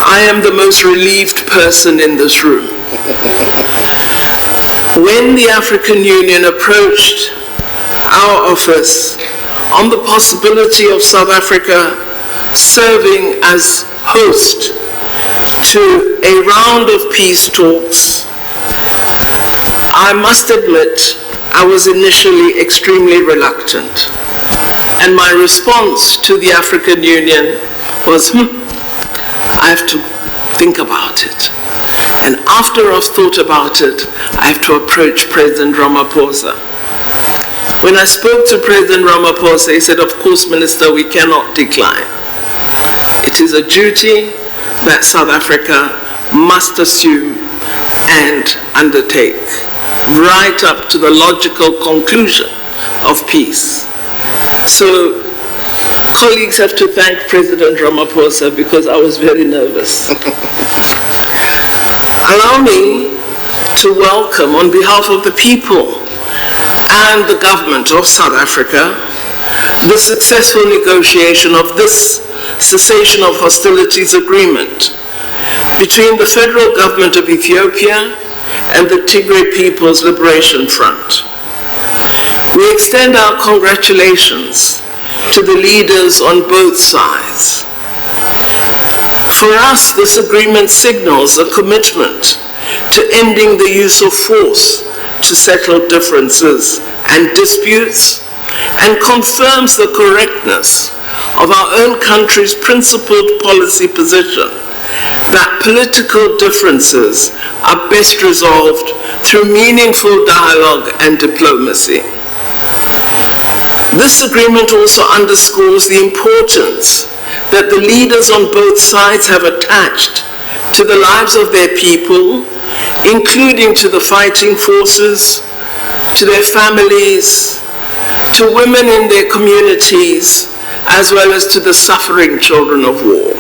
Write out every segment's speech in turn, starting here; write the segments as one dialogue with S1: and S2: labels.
S1: I am the most relieved person in this room. When the African Union approached our office on the possibility of South Africa serving as host to a round of peace talks, I must admit I was initially extremely reluctant. And my response to the African Union was, I have to think about it. And after I've thought about it, I have to approach President Ramaphosa. When I spoke to President Ramaphosa, he said, of course, Minister, we cannot decline. It is a duty that South Africa must assume and undertake, right up to the logical conclusion of peace. So, colleagues have to thank President Ramaphosa because I was very nervous. Allow me to welcome, on behalf of the people and the government of South Africa, the successful negotiation of this cessation of hostilities agreement between the federal government of Ethiopia and the Tigray People's Liberation Front. We extend our congratulations to the leaders on both sides. For us, this agreement signals a commitment to ending the use of force to settle differences and disputes, and confirms the correctness of our own country's principled policy position that political differences are best resolved through meaningful dialogue and diplomacy. This agreement also underscores the importance that the leaders on both sides have attached to the lives of their people, including to the fighting forces, to their families, to women in their communities, as well as to the suffering children of war.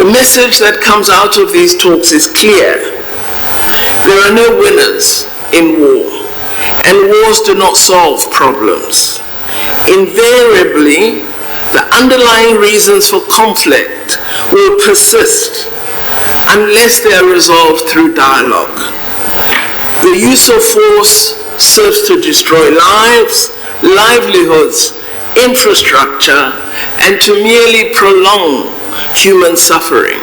S1: The message that comes out of these talks is clear. There are no winners in war, and wars do not solve problems. Invariably, the underlying reasons for conflict will persist unless they are resolved through dialogue. The use of force serves to destroy lives, livelihoods, infrastructure, and to merely prolong human suffering.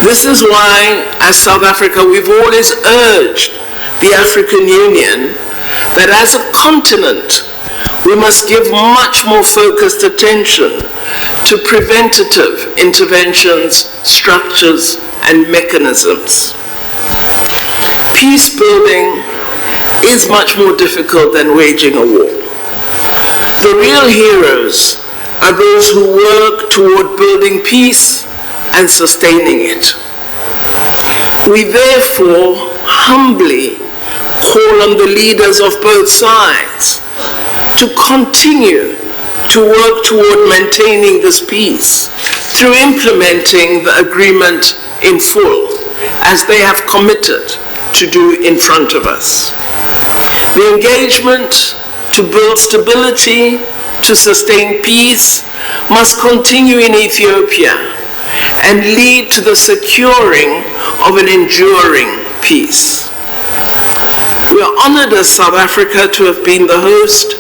S1: This is why, as South Africa, we've always urged the African Union that as a continent, we must give much more focused attention to preventative interventions, structures, and mechanisms. Peace building is much more difficult than waging a war. The real heroes are those who work toward building peace and sustaining it. We therefore humbly call on the leaders of both sides to continue to work toward maintaining this peace through implementing the agreement in full, as they have committed to do in front of us. The engagement to build stability, to sustain peace, must continue in Ethiopia and lead to the securing of an enduring peace. We are honored as South Africa to have been the host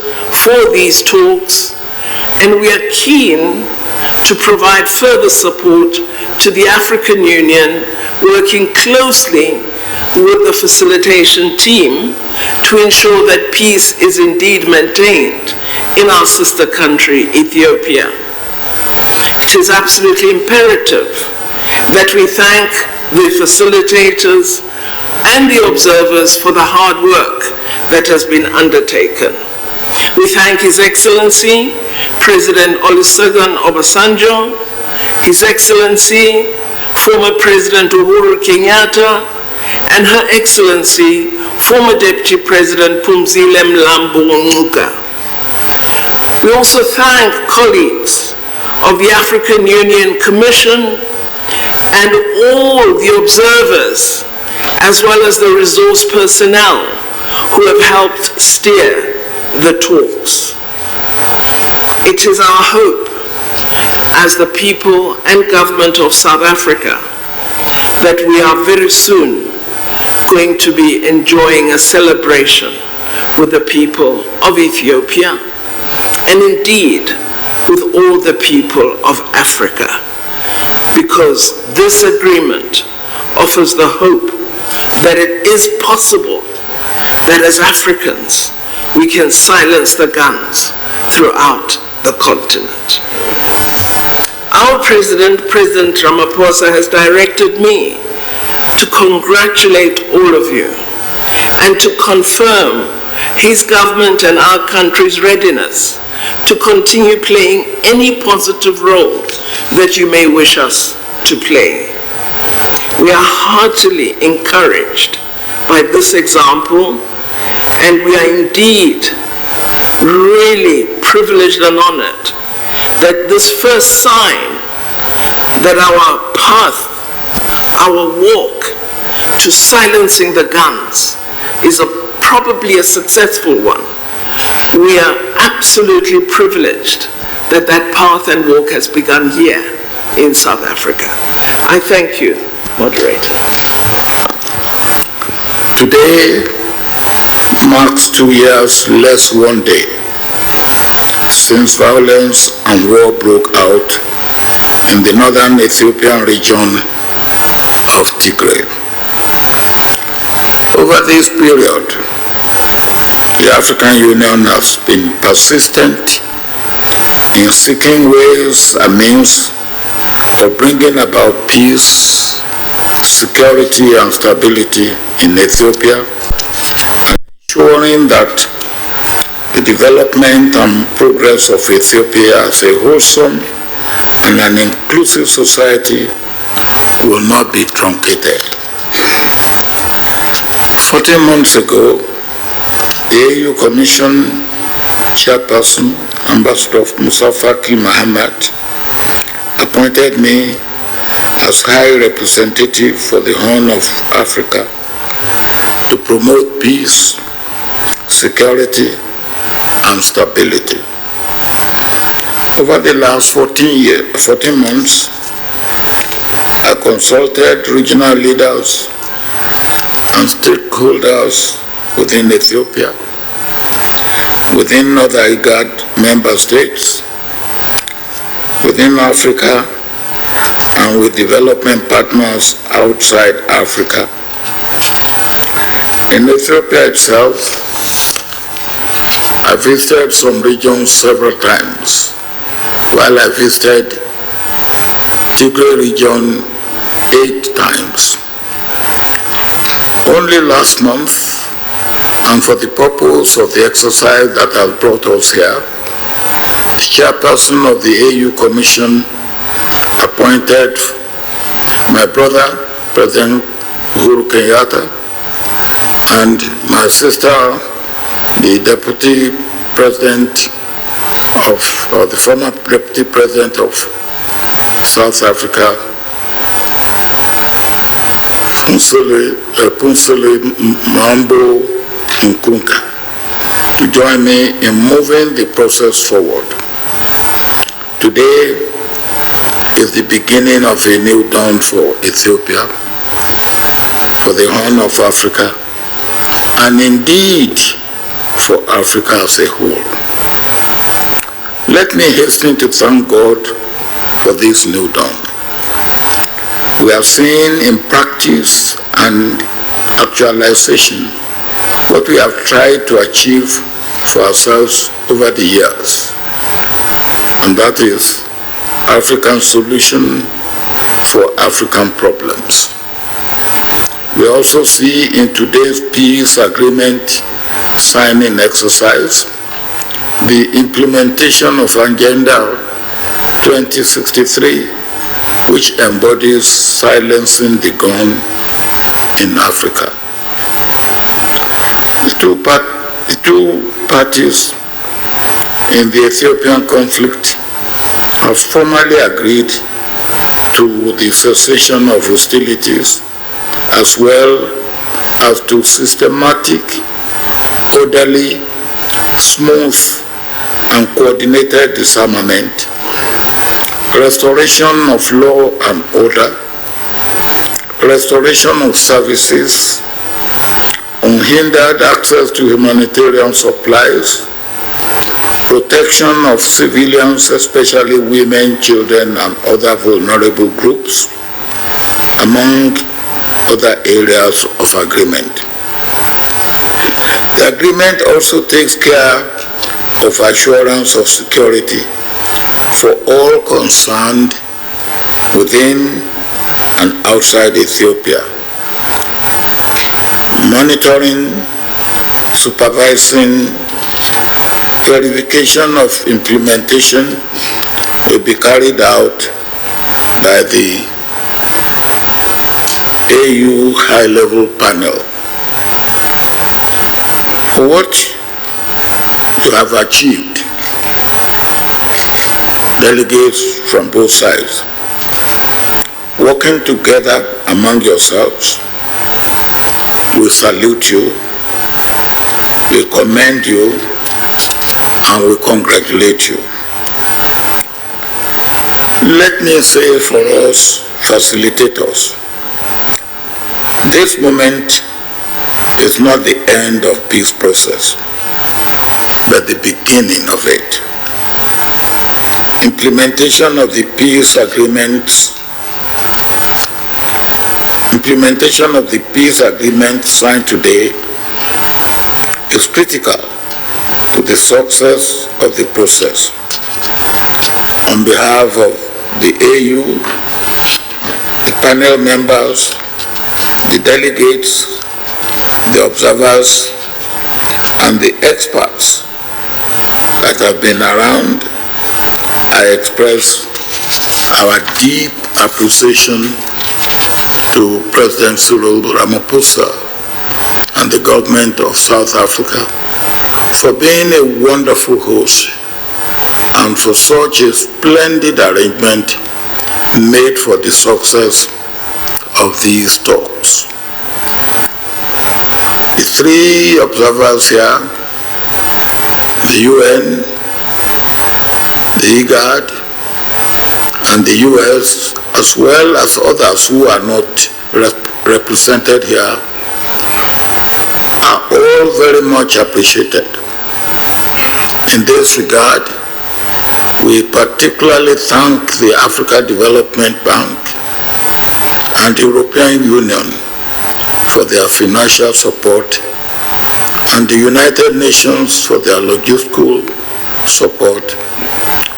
S1: for these talks, and we are keen to provide further support to the African Union, working closely with the facilitation team to ensure that peace is indeed maintained in our sister country, Ethiopia. It is absolutely imperative that we thank the facilitators and the observers for the hard work that has been undertaken. We thank His Excellency, President Olusegun Obasanjo, His Excellency, former President Uhuru Kenyatta, and Her Excellency, former Deputy President Phumzile Mlambo Ngcuka. We also thank colleagues of the African Union Commission and all the observers, as well as the resource personnel who have helped steer the talks. It is our hope as the people and government of South Africa that we are very soon going to be enjoying a celebration with the people of Ethiopia and indeed with all the people of Africa, because this agreement offers the hope that it is possible that as Africans we can silence the guns throughout the continent. Our President Ramaphosa, has directed me to congratulate all of you and to confirm his government and our country's readiness to continue playing any positive role that you may wish us to play. We are heartily encouraged by this example, and we are indeed really privileged and honored that this first sign that our path, our walk to silencing the guns is probably a successful one. We are absolutely privileged that that path and walk has begun here in South Africa. I thank you, moderator.
S2: Today marks 2 years less one day since violence and war broke out in the northern Ethiopian region of Tigray. Over this period, the African Union has been persistent in seeking ways and means of bringing about peace, security and stability in Ethiopia, and ensuring that the development and progress of Ethiopia as a wholesome and an inclusive society will not be truncated. 14 months ago, the AU Commission Chairperson, Ambassador Musa Faki Mohammed, appointed me as High Representative for the Horn of Africa to promote peace, security, and stability. Over the last 14 months, I consulted regional leaders and stakeholders within Ethiopia, within other IGAD member states, within Africa, and with development partners outside Africa. In Ethiopia itself, I visited some regions several times, while I visited Tigray region 8 times. Only last month, and for the purpose of the exercise that has brought us here, the chairperson of the AU Commission appointed my brother, President Uhuru Kenyatta, and my sister, the Deputy President or the former Deputy President of South Africa, Punsele Mambo Nkunka, to join me in moving the process forward. Today is the beginning of a new dawn for Ethiopia, for the Horn of Africa, and indeed for Africa as a whole. Let me hasten to thank God for this new dawn. We have seen in practice and actualization what we have tried to achieve for ourselves over the years, and that is African solution for African problems. We also see in today's peace agreement signing exercise the implementation of Agenda 2063, which embodies silencing the gun in Africa. The two parties in the Ethiopian conflict have formally agreed to the cessation of hostilities, as well as to systematic, orderly, smooth, and coordinated disarmament, restoration of law and order, restoration of services, unhindered access to humanitarian supplies, protection of civilians, especially women, children, and other vulnerable groups, among other areas of agreement. The agreement also takes care of assurance of security for all concerned within and outside Ethiopia, monitoring, supervising, verification of implementation will be carried out by the AU high-level panel. For what you have achieved, delegates from both sides, working together among yourselves, we salute you, we commend you, and we congratulate you. Let me say for us facilitators, this moment is not the end of peace process, but the beginning of it. Implementation of the peace agreements, implementation of the peace agreement signed today is critical to the success of the process. On behalf of the AU, the panel members, the delegates, the observers, and the experts that have been around, I express our deep appreciation to President Cyril Ramaphosa and the government of South Africa for being a wonderful host and for such a splendid arrangement made for the success of these talks. The three observers here, the UN, the IGAD, and the US, as well as others who are not represented here, are all very much appreciated. In this regard, we particularly thank the Africa Development Bank and the European Union for their financial support and the United Nations for their logistical support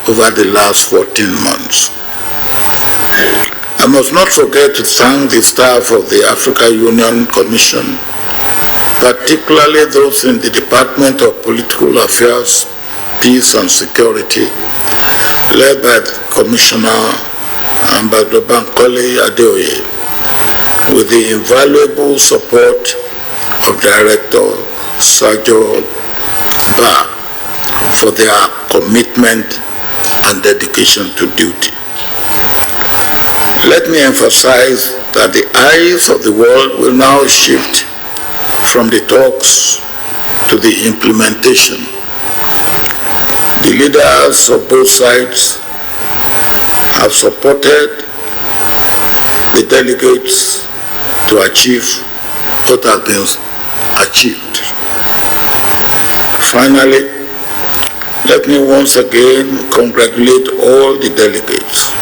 S2: over the last 14 months. I must not forget to thank the staff of the Africa Union Commission, particularly those in the Department of Political Affairs, Peace and Security, led by Commissioner Ambassador Bankole Adeoye, with the invaluable support of Director Sergio Ba for their commitment and dedication to duty. Let me emphasize that the eyes of the world will now shift from the talks to the implementation. The leaders of both sides have supported the delegates to achieve what has been achieved. Finally, let me once again congratulate all the delegates.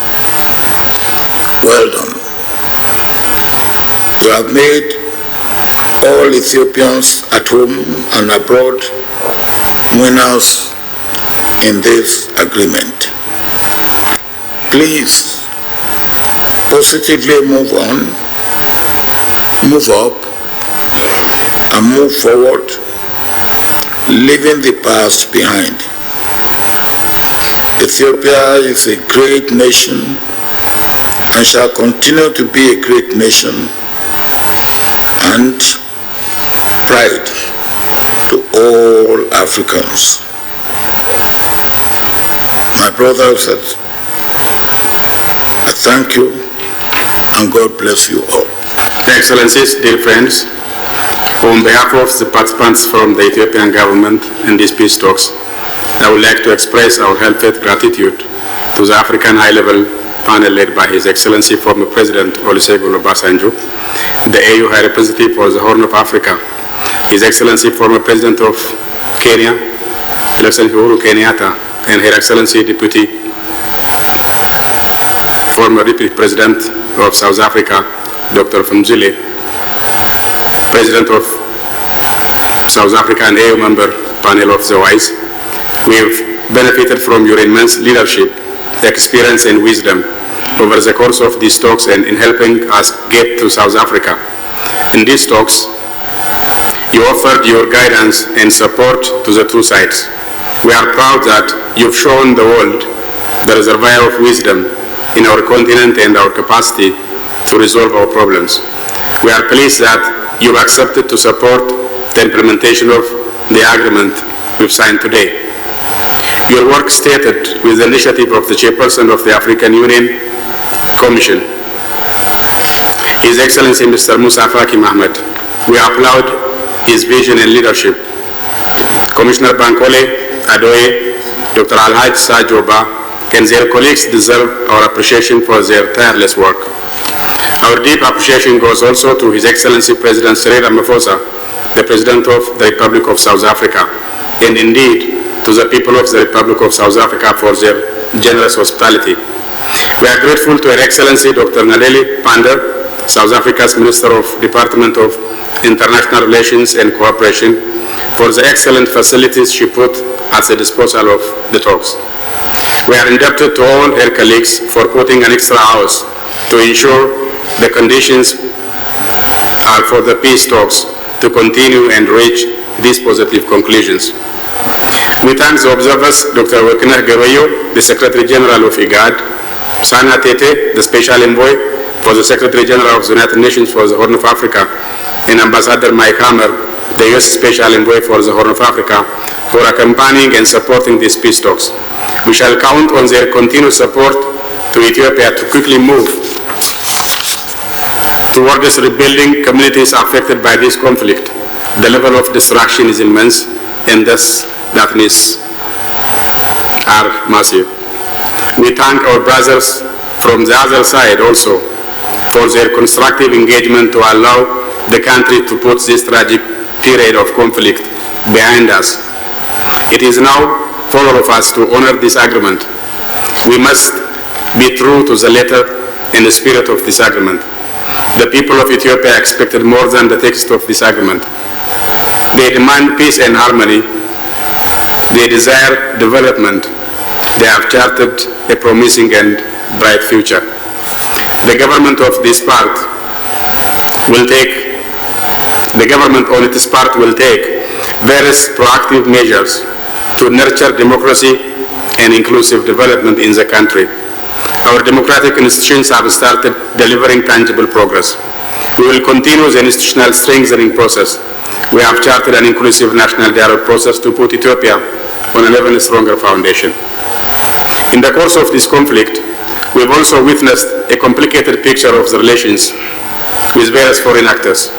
S2: Well done. You have made all Ethiopians at home and abroad winners in this agreement. Please positively move on, move up, and move forward, leaving the past behind. Ethiopia is a great nation and shall continue to be a great nation and pride to all Africans. My brothers, I thank you and God bless you all.
S3: Excellencies, dear friends, on behalf of the participants from the Ethiopian government in these peace talks, I would like to express our heartfelt gratitude to the African high-level panel led by His Excellency former President Olusegun Obasanjo, the AU High Representative for the Horn of Africa, His Excellency former President of Kenya, Excellency Uhuru Kenyatta, and Her Excellency former Deputy President of South Africa, Dr. Mzile, President of South Africa and AU member panel of the WISE. We have benefited from your immense leadership, experience and wisdom over the course of these talks and in helping us get to South Africa. In these talks, you offered your guidance and support to the two sides. We are proud that you've shown the world the reservoir of wisdom in our continent and our capacity to resolve our problems. We are pleased that you've accepted to support the implementation of the agreement we've signed today. Your work started with the initiative of the chairperson of the African Union Commission, His Excellency Mr. Musa Faki Mohamed. We applaud his vision and leadership. Commissioner Bankole Adoye, Dr. Alhaj Sajoba, and their colleagues deserve our appreciation for their tireless work. Our deep appreciation goes also to His Excellency President Cyril Ramaphosa, the President of the Republic of South Africa, and indeed to the people of the Republic of South Africa for their generous hospitality. We are grateful to Her Excellency Dr. Naledi Pandor, South Africa's Minister of Department of International Relations and Cooperation, for the excellent facilities she put at the disposal of the talks. We are indebted to all her colleagues for putting an extra hours to ensure the conditions are for the peace talks to continue and reach these positive conclusions. We thank the observers, Dr. Wekina Geroyo, the Secretary General of IGAD, Sana Tete, the Special Envoy for the Secretary General of the United Nations for the Horn of Africa, and Ambassador Mike Hammer, the U.S. Special Envoy for the Horn of Africa, for accompanying and supporting these peace talks. We shall count on their continued support to Ethiopia to quickly move towards rebuilding communities affected by this conflict. The level of destruction is immense, and thus that needs are massive. We thank our brothers from the other side also for their constructive engagement to allow the country to put this tragic period of conflict behind us. It is now for all of us to honor this agreement. We must be true to the letter and the spirit of this agreement. The people of Ethiopia expected more than the text of this agreement. They demand peace and harmony. They desire development. They have charted a promising and bright future. The government on its part will take various proactive measures to nurture democracy and inclusive development in the country. Our democratic institutions have started delivering tangible progress. We will continue the institutional strengthening process. We have charted an inclusive national dialogue process to put Ethiopia on an even stronger foundation. In the course of this conflict, we've also witnessed a complicated picture of the relations with various foreign actors.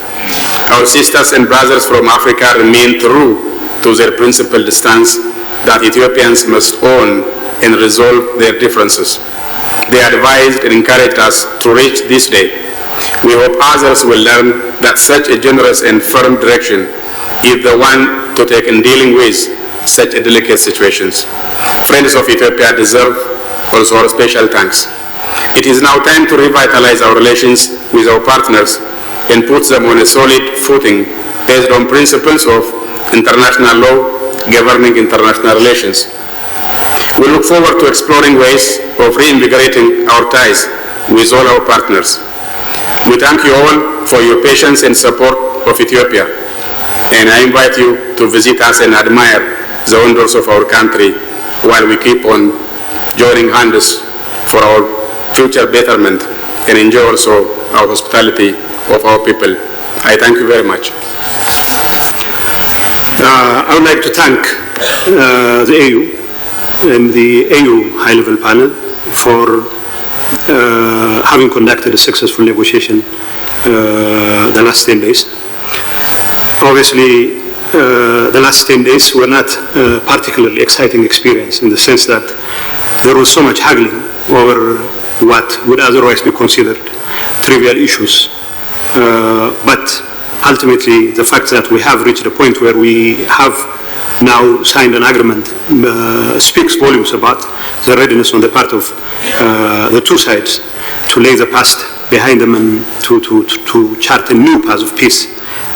S3: Our sisters and brothers from Africa remain true to their principled stance that Ethiopians must own and resolve their differences. They advised and encouraged us to reach this day. We hope others will learn that such a generous and firm direction is the one to take in dealing with such delicate situations. Friends of Ethiopia deserve also our special thanks. It is now time to revitalize our relations with our partners and put them on a solid footing based on principles of international law governing international relations. We look forward to exploring ways of reinvigorating our ties with all our partners. We thank you all for your patience and support of Ethiopia, and I invite you to visit us and admire the wonders of our country while we keep on joining hands for our future betterment and enjoy also our hospitality of our people. I thank you very much.
S4: I would like to thank the AU and the AU high-level panel for having conducted a successful negotiation the last 10 days. Obviously, the last 10 days were not a particularly exciting experience in the sense that there was so much haggling over what would otherwise be considered trivial issues. But ultimately, the fact that we have reached a point where we have now signed an agreement speaks volumes about the readiness on the part of the two sides to lay the past behind them and to chart a new path of peace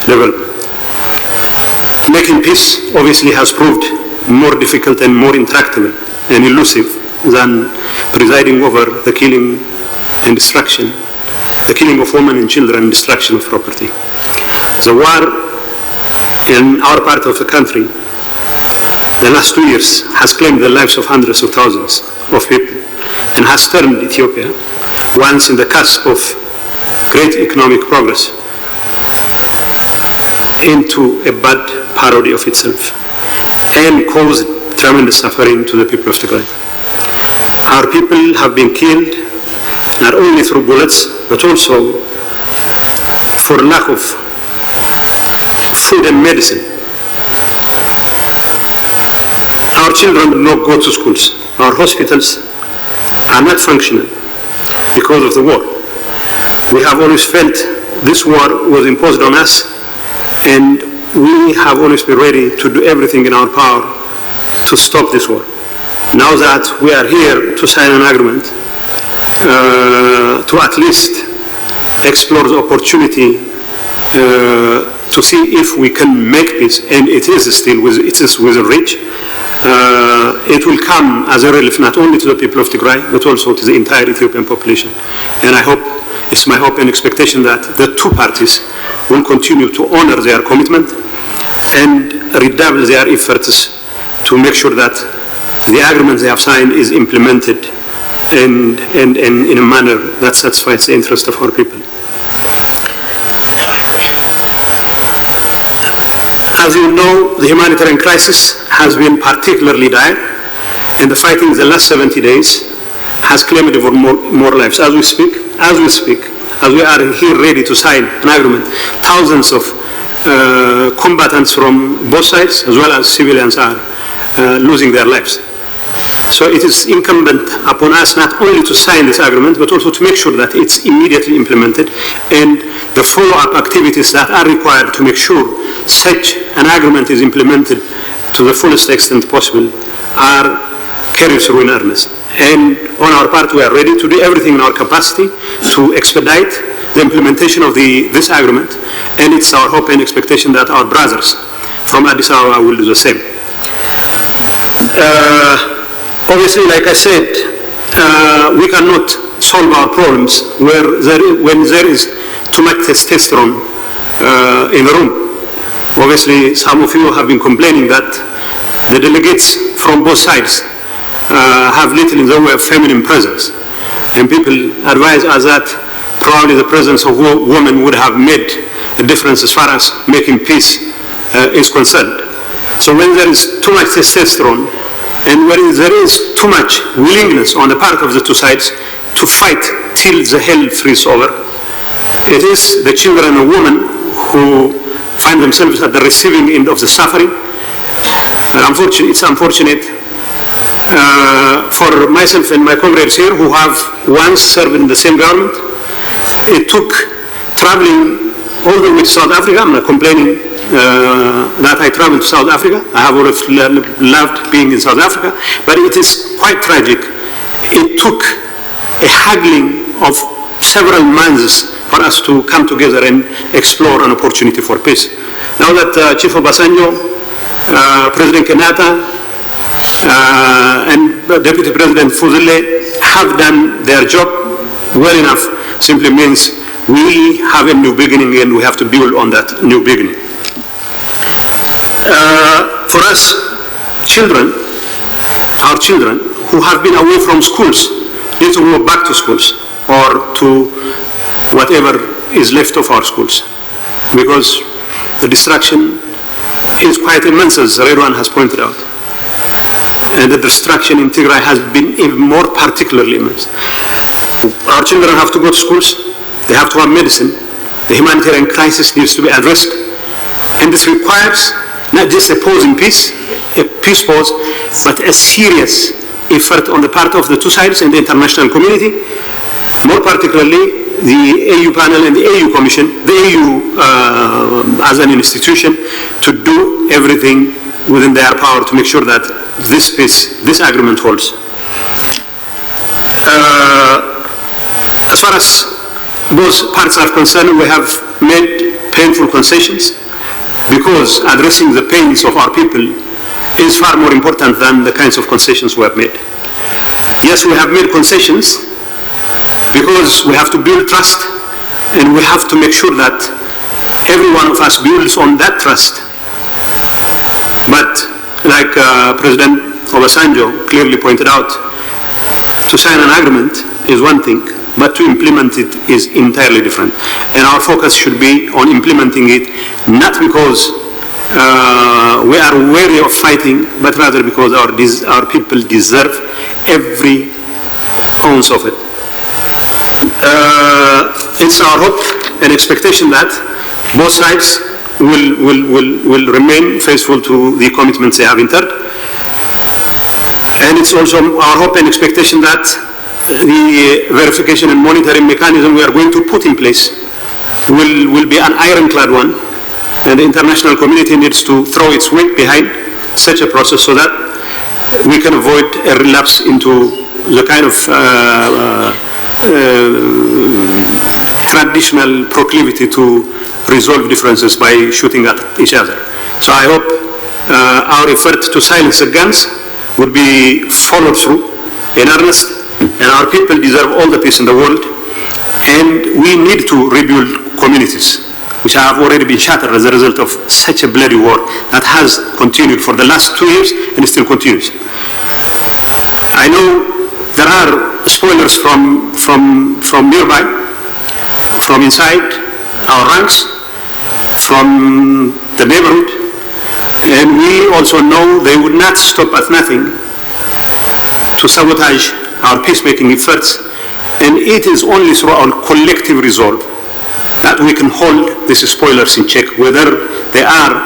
S4: development. Making peace obviously has proved more difficult and more intractable and elusive than presiding over the killing and destruction, the killing of women and children and destruction of property. The war in our part of the country, the last 2 years, has claimed the lives of hundreds of thousands of people and has turned Ethiopia, once in the cusp of great economic progress, into a bad parody of itself and caused tremendous suffering to the people of Tigray. Our people have been killed not only through bullets, but also for lack of food and medicine. Our children do not go to schools. Our hospitals are not functional because of the war. We have always felt this war was imposed on us, and we have always been ready to do everything in our power to stop this war. Now that we are here to sign an agreement, to at least explore the opportunity to see if we can make peace, and it is within reach, it will come as a relief not only to the people of Tigray, but also to the entire Ethiopian population. And it's my hope and expectation that the two parties will continue to honor their commitment and redouble their efforts to make sure that the agreement they have signed is implemented and in a manner that satisfies the interest of our people. As you know, the humanitarian crisis has been particularly dire, and the fighting in the last 70 days has claimed over more lives. As we speak, as we are here ready to sign an agreement, thousands of combatants from both sides, as well as civilians, are losing their lives. So it is incumbent upon us not only to sign this agreement, but also to make sure that it's immediately implemented, and the follow-up activities that are required to make sure such an agreement is implemented to the fullest extent possible are carried through in earnest. And on our part, we are ready to do everything in our capacity to expedite the implementation of this agreement, and it's our hope and expectation that our brothers from Addis Ababa will do the same. Obviously, like I said, we cannot solve our problems when there is too much testosterone in the room. Obviously, some of you have been complaining that the delegates from both sides have little in the way of feminine presence. And people advise us that probably the presence of women would have made a difference as far as making peace is concerned. So when there is too much testosterone, and when there is too much willingness on the part of the two sides to fight till the hell freezes over, it is the children and women who find themselves at the receiving end of the suffering. And it's unfortunate for myself and my comrades here who have once served in the same government. It took traveling all the way to South Africa. I'm not complaining that I traveled to South Africa. I have always loved being in South Africa, but it is quite tragic. It took a haggling of several months for us to come together and explore an opportunity for peace. Now that Chief Obasanjo, President Kenyatta, and Deputy President Fuzile have done their job well enough, simply means we have a new beginning and we have to build on that new beginning. For us, our children who have been away from schools need to go back to schools or to whatever is left of our schools, because the destruction is quite immense, as everyone has pointed out. And the destruction in Tigray has been even more particularly immense. Our children have to go to schools, they have to have medicine, the humanitarian crisis needs to be addressed, and this requires not just a pause in peace, a peace pause, but a serious, effort on the part of the two sides and the international community, more particularly the AU panel and the AU Commission, the AU as an institution, to do everything within their power to make sure that this agreement holds. As far as both parts are concerned, we have made painful concessions because addressing the pains of our people is far more important than the kinds of concessions we have made. Yes, we have made concessions because we have to build trust, and we have to make sure that every one of us builds on that trust. But like President Obasanjo clearly pointed out, to sign an agreement is one thing, but to implement it is entirely different. And our focus should be on implementing it, not because we are weary of fighting, but rather because our people deserve every ounce of it. It's our hope and expectation that both sides will remain faithful to the commitments they have entered. And it's also our hope and expectation that the verification and monitoring mechanism we are going to put in place will be an ironclad one, and the international community needs to throw its weight behind such a process so that we can avoid a relapse into the kind of traditional proclivity to resolve differences by shooting at each other. So I hope our effort to silence the guns would be followed through in earnest, and our people deserve all the peace in the world, and we need to rebuild communities which have already been shattered as a result of such a bloody war that has continued for the last 2 years and still continues. I know there are spoilers from nearby, from inside our ranks, from the neighborhood, and we also know they would not stop at nothing to sabotage our peacemaking efforts, and it is only through our collective resolve that we can hold these spoilers in check, whether they are